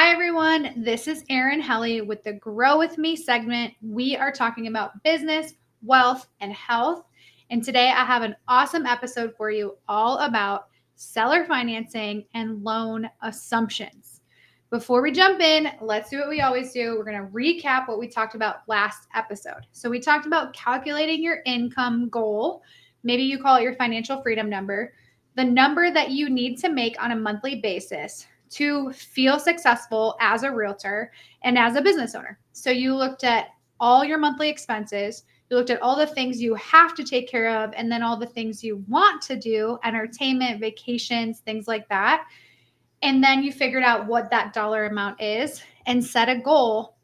Hi, everyone. This is Erin Helly with the Grow With Me segment. We are talking about business, wealth, and health. And today I have an awesome episode for you all about seller financing and loan assumptions. Before we jump in, let's do what we always do. We're going to recap what we talked about last episode. So we talked about calculating your income goal. Maybe you call it your financial freedom number, the number that you need to make on a monthly basis to feel successful as a realtor and as a business owner. So you looked at all your monthly expenses, you looked at all the things you have to take care of, and then all the things you want to do, entertainment, vacations, things like that. And then you figured out what that dollar amount is and set a goal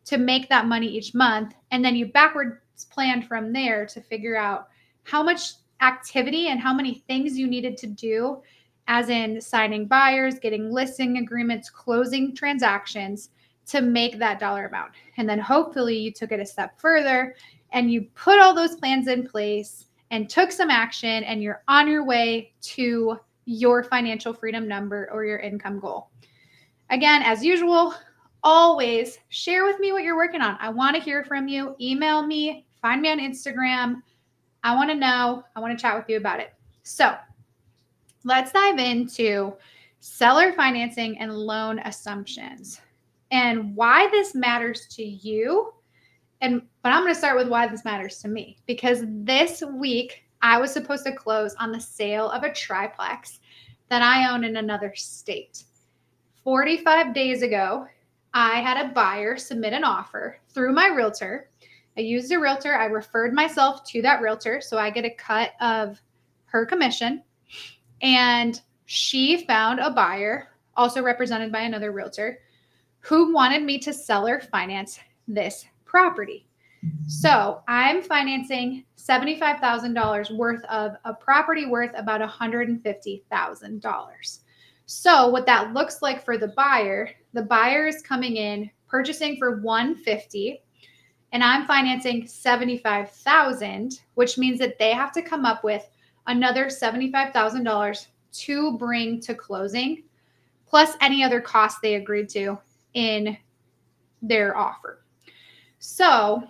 to make that money each month. And then you backwards planned from there to figure out how much activity and how many things you needed to do, as in signing buyers, getting listing agreements, closing transactions to make that dollar amount. And then hopefully you took it a step further and you put all those plans in place and took some action, and you're on your way to your financial freedom number or your income goal. Again, as usual, always share with me what you're working on. I want to hear from you. Email me, find me on Instagram. I want to know. I want to chat with you about it. So let's dive into seller financing and loan assumptions and why this matters to you. But I'm going to start with why this matters to me, because this week I was supposed to close on the sale of a triplex that I own in another state. 45 days ago, I had a buyer submit an offer through my realtor. I used a realtor. I referred myself to that realtor, so I get a cut of her commission. And she found a buyer, also represented by another realtor, who wanted me to seller finance this property. So I'm financing $75,000 worth of a property worth about $150,000. So what that looks like for the buyer is coming in purchasing for $150,000, and I'm financing $75,000, which means that they have to come up with another $75,000 to bring to closing, plus any other costs they agreed to in their offer. So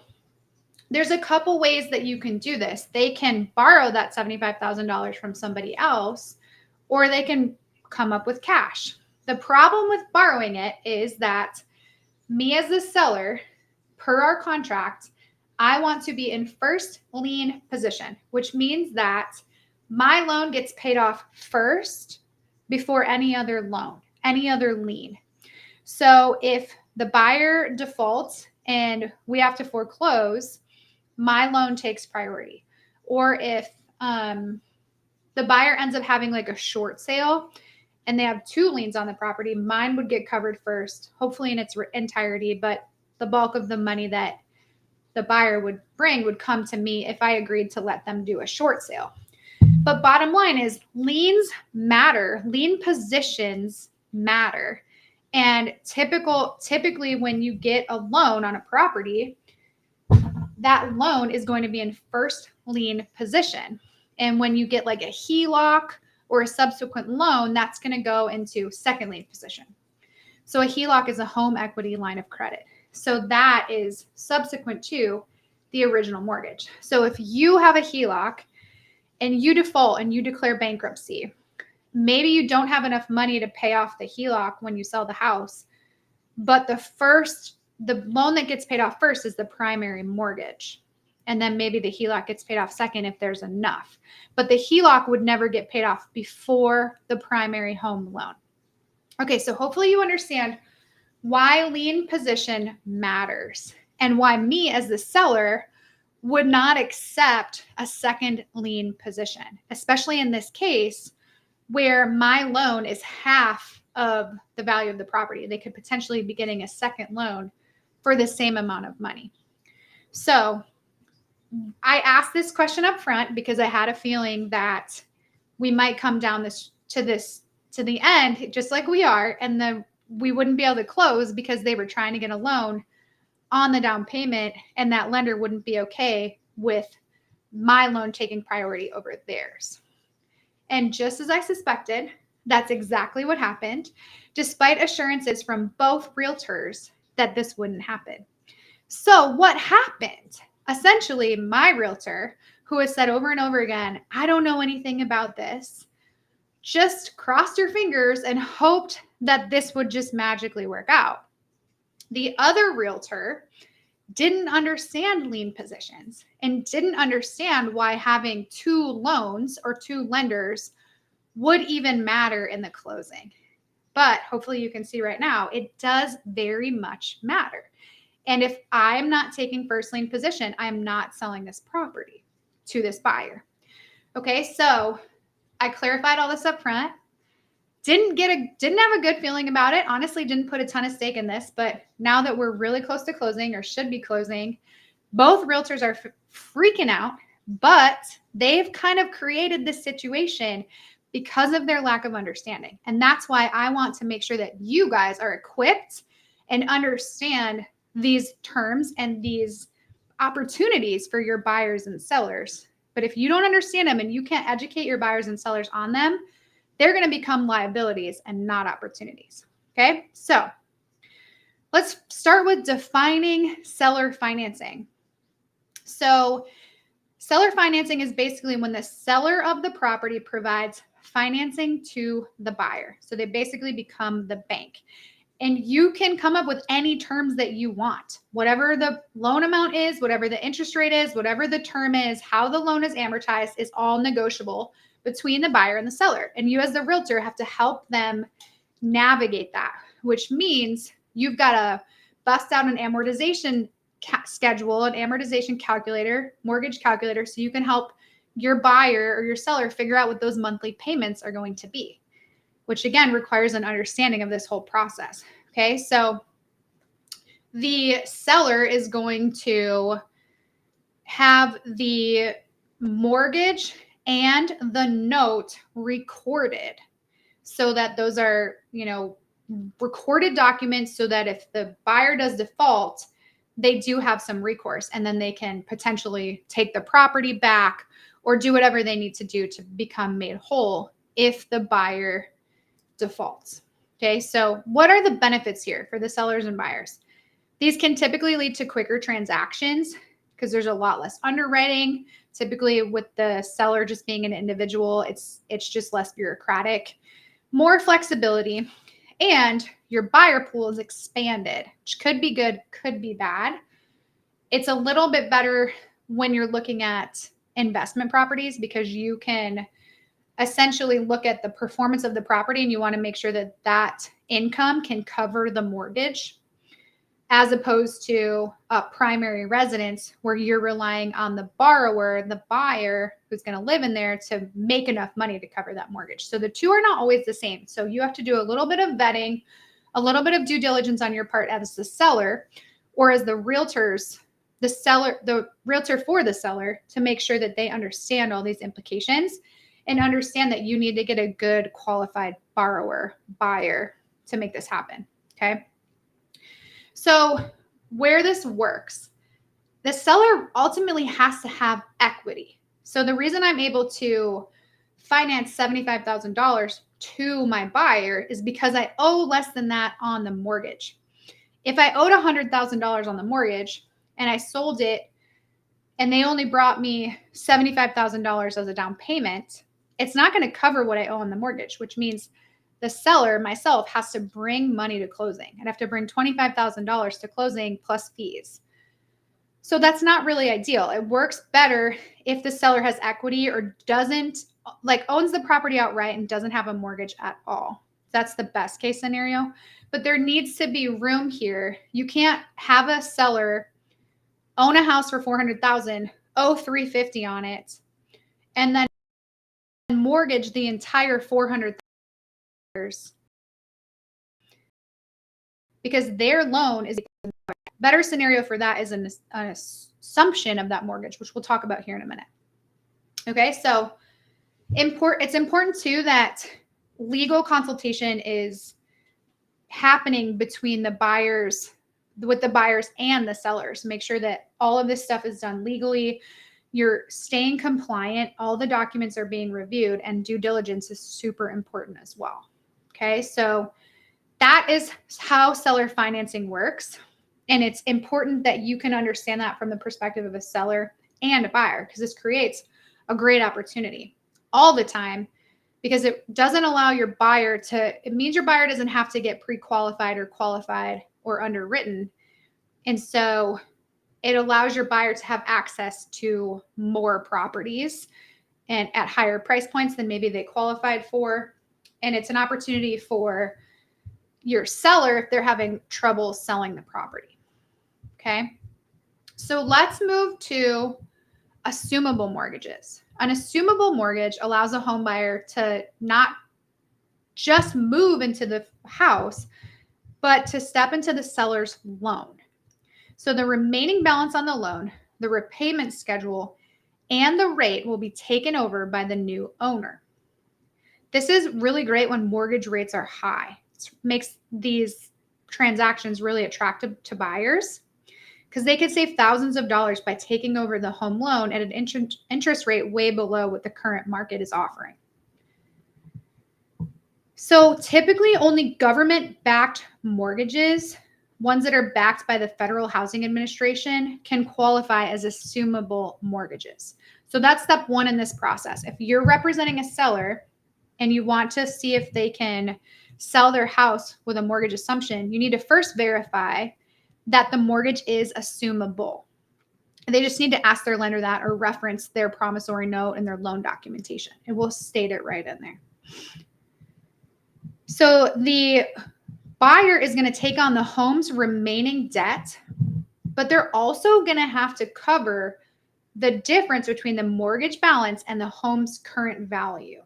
there's a couple ways that you can do this. They can borrow that $75,000 from somebody else, or they can come up with cash. The problem with borrowing it is that me as the seller, per our contract, I want to be in first lien position, which means that my loan gets paid off first before any other loan, any other lien. So if the buyer defaults and we have to foreclose, my loan takes priority. Or if the buyer ends up having like a short sale and they have two liens on the property, mine would get covered first, hopefully in its entirety, but the bulk of the money that the buyer would bring would come to me if I agreed to let them do a short sale. But bottom line is liens matter. Lien positions matter. And typically when you get a loan on a property, that loan is going to be in first lien position. And when you get like a HELOC or a subsequent loan, that's going to go into second lien position. So a HELOC is a home equity line of credit. So that is subsequent to the original mortgage. So if you have a HELOC and you default and you declare bankruptcy, maybe you don't have enough money to pay off the HELOC when you sell the house, but the loan that gets paid off first is the primary mortgage. And then maybe the HELOC gets paid off second if there's enough. But the HELOC would never get paid off before the primary home loan. Okay, so hopefully you understand why lien position matters and why me as the seller would not accept a second lien position, especially in this case where my loan is half of the value of the property. They could potentially be getting a second loan for the same amount of money. So I asked this question up front because I had a feeling that we might come down to the end, just like we are, and we wouldn't be able to close because they were trying to get a loan on the down payment, and that lender wouldn't be okay with my loan taking priority over theirs. And just as I suspected, That's exactly what happened, despite assurances from both realtors that this wouldn't happen. So, what happened? Essentially, my realtor, who has said over and over again, I don't know anything about this, just crossed her fingers and hoped that this would just magically work out. The other realtor didn't understand lien positions and didn't understand why having two loans or two lenders would even matter in the closing. But hopefully you can see right now, it does very much matter. And if I'm not taking first lien position, I'm not selling this property to this buyer. Okay, so I clarified all this up front. Didn't have a good feeling about it. Honestly, didn't put a ton of stake in this, but now that we're really close to closing or should be closing, both realtors are freaking out, but they've kind of created this situation because of their lack of understanding. And that's why I want to make sure that you guys are equipped and understand these terms and these opportunities for your buyers and sellers. But if you don't understand them and you can't educate your buyers and sellers on them, they're going to become liabilities and not opportunities. Okay, so let's start with defining seller financing. So, seller financing is basically when the seller of the property provides financing to the buyer. So, they basically become the bank. And you can come up with any terms that you want. Whatever the loan amount is, whatever the interest rate is, whatever the term is, how the loan is amortized is all negotiable between the buyer and the seller. And you, as the realtor, have to help them navigate that, which means you've got to bust out an amortization schedule, an amortization calculator, mortgage calculator, so you can help your buyer or your seller figure out what those monthly payments are going to be, which again requires an understanding of this whole process. Okay, so the seller is going to have the mortgage and the note recorded so that those are, recorded documents so that if the buyer does default, they do have some recourse and then they can potentially take the property back or do whatever they need to do to become made whole if the buyer defaults. Okay, so what are the benefits here for the sellers and buyers? These can typically lead to quicker transactions because there's a lot less underwriting. Typically with the seller just being an individual, it's just less bureaucratic, more flexibility, and your buyer pool is expanded, which could be good, could be bad. It's a little bit better when you're looking at investment properties because you can essentially look at the performance of the property and you want to make sure that that income can cover the mortgage, as opposed to a primary residence where you're relying on the borrower, the buyer who's going to live in there to make enough money to cover that mortgage. So the two are not always the same. So you have to do a little bit of vetting, a little bit of due diligence on your part as the seller or as the realtor for the seller, to make sure that they understand all these implications and understand that you need to get a good qualified buyer to make this happen. Okay. So where this works, the seller ultimately has to have equity. So the reason I'm able to finance $75,000 to my buyer is because I owe less than that on the mortgage. If I owed $100,000 on the mortgage and I sold it and they only brought me $75,000 as a down payment, it's not going to cover what I owe on the mortgage, which means the seller, myself, has to bring money to closing. I'd have to bring $25,000 to closing plus fees. So that's not really ideal. It works better if the seller has equity or owns the property outright and doesn't have a mortgage at all. That's the best case scenario. But there needs to be room here. You can't have a seller own a house for $400,000, owe $350 on it, and then mortgage the entire $400,000 because their loan is a better scenario for that is an assumption of that mortgage, which we'll talk about here in a minute. Okay, so it's important too that legal consultation is happening between the buyers and the sellers. Make sure that all of this stuff is done legally. you're staying compliant, all the documents are being reviewed, and due diligence is super important as well. Okay, so that is how seller financing works. And it's important that you can understand that from the perspective of a seller and a buyer, because this creates a great opportunity all the time, because it doesn't allow your buyer to, it means your buyer doesn't have to get pre-qualified or qualified or underwritten. And so it allows your buyer to have access to more properties and at higher price points than maybe they qualified for. And it's an opportunity for your seller if they're having trouble selling the property. Okay. So let's move to assumable mortgages. An assumable mortgage allows a home buyer to not just move into the house, but to step into the seller's loan. So the remaining balance on the loan, the repayment schedule, and the rate will be taken over by the new owner. This is really great when mortgage rates are high. It makes these transactions really attractive to buyers because they could save thousands of dollars by taking over the home loan at an interest rate way below what the current market is offering. So typically only government-backed mortgages, ones that are backed by the Federal Housing Administration, can qualify as assumable mortgages. So that's step one in this process. If you're representing a seller and you want to see if they can sell their house with a mortgage assumption, you need to first verify that the mortgage is assumable. They just need to ask their lender that or reference their promissory note and their loan documentation. It will state it right in there. So the buyer is going to take on the home's remaining debt, but they're also going to have to cover the difference between the mortgage balance and the home's current value.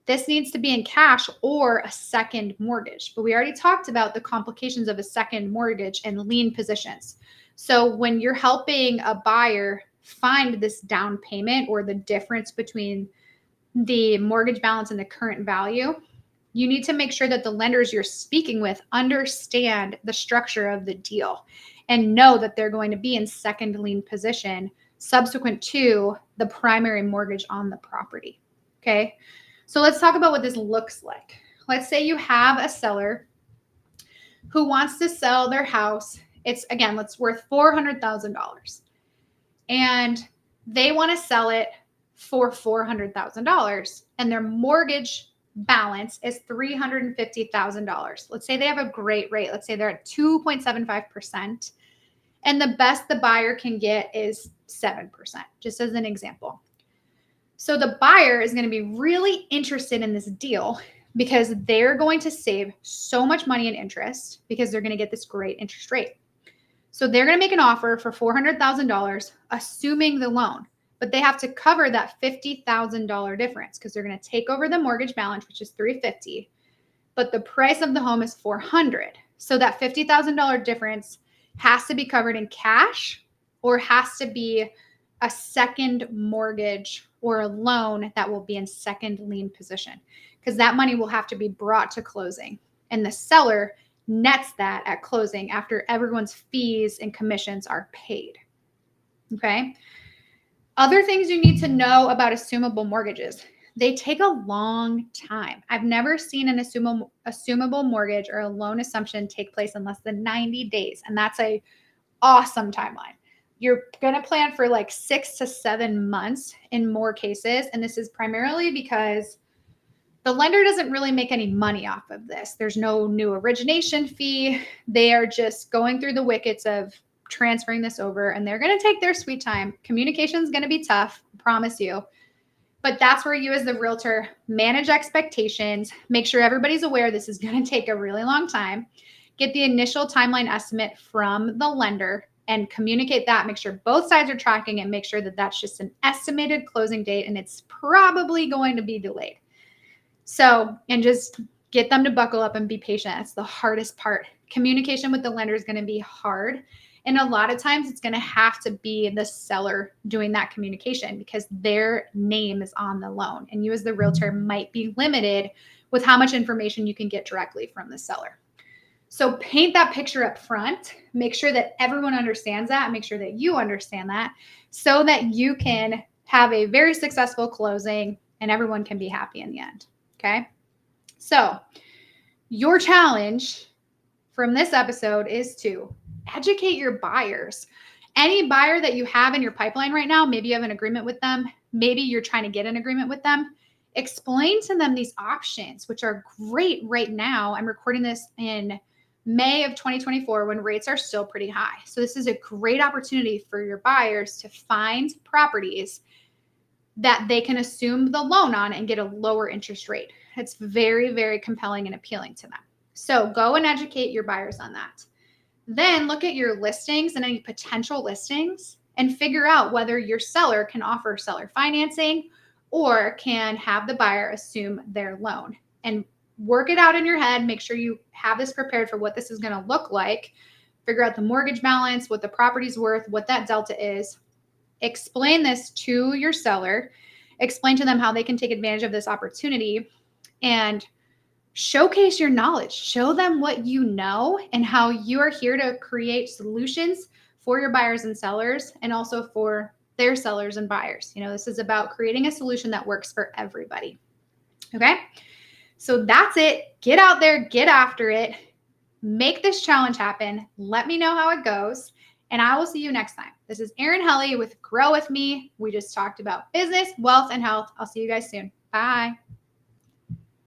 This needs to be in cash or a second mortgage. But we already talked about the complications of a second mortgage and lien positions. So when you're helping a buyer find this down payment or the difference between the mortgage balance and the current value, you need to make sure that the lenders you're speaking with understand the structure of the deal and know that they're going to be in second lien position subsequent to the primary mortgage on the property. Okay. So let's talk about what this looks like. Let's say you have a seller who wants to sell their house. It's worth $400,000 and they want to sell it for $400,000 and their mortgage balance is $350,000. Let's say they have a great rate. Let's say they're at 2.75%. And the best the buyer can get is 7%, just as an example. So the buyer is going to be really interested in this deal because they're going to save so much money in interest because they're going to get this great interest rate. So they're going to make an offer for $400,000, assuming the loan, but they have to cover that $50,000 difference because they're going to take over the mortgage balance, which is $350,000, but the price of the home is $400,000. So that $50,000 difference has to be covered in cash or has to be a second mortgage or a loan that will be in second lien position because that money will have to be brought to closing and the seller nets that at closing after everyone's fees and commissions are paid. Okay. Other things you need to know about assumable mortgages. They take a long time. I've never seen an assumable mortgage or a loan assumption take place in less than 90 days. And that's an awesome timeline. You're going to plan for like 6 to 7 months in more cases. And this is primarily because the lender doesn't really make any money off of this. There's no new origination fee. They are just going through the wickets of transferring this over and they're going to take their sweet time. Communication is going to be tough, I promise you. But that's where you as the realtor manage expectations, make sure everybody's aware this is going to take a really long time, get the initial timeline estimate from the lender and communicate that, make sure both sides are tracking and make sure that that's just an estimated closing date and it's probably going to be delayed. So, and just get them to buckle up and be patient. That's the hardest part. Communication with the lender is going to be hard. And a lot of times it's going to have to be the seller doing that communication because their name is on the loan. And you as the realtor might be limited with how much information you can get directly from the seller. So paint that picture up front. Make sure that everyone understands that. Make sure that you understand that so that you can have a very successful closing and everyone can be happy in the end. Okay. So your challenge from this episode is to educate your buyers. Any buyer that you have in your pipeline right now, maybe you have an agreement with them, maybe you're trying to get an agreement with them, explain to them these options, which are great right now. I'm recording this in May of 2024 when rates are still pretty high. So this is a great opportunity for your buyers to find properties that they can assume the loan on and get a lower interest rate. It's very, very compelling and appealing to them. So go and educate your buyers on that. Then look at your listings and any potential listings and figure out whether your seller can offer seller financing or can have the buyer assume their loan. And work it out in your head. Make sure you have this prepared for what this is going to look like. Figure out the mortgage balance, what the property's worth, what that delta is. Explain this to your seller. Explain to them how they can take advantage of this opportunity and showcase your knowledge. Show them what you know and how you are here to create solutions for your buyers and sellers and also for their sellers and buyers. This is about creating a solution that works for everybody. Okay? So that's it. Get out there, get after it. Make this challenge happen. Let me know how it goes. And I will see you next time. This is Erin Helly with Grow With Me. We just talked about business, wealth, and health. I'll see you guys soon. Bye.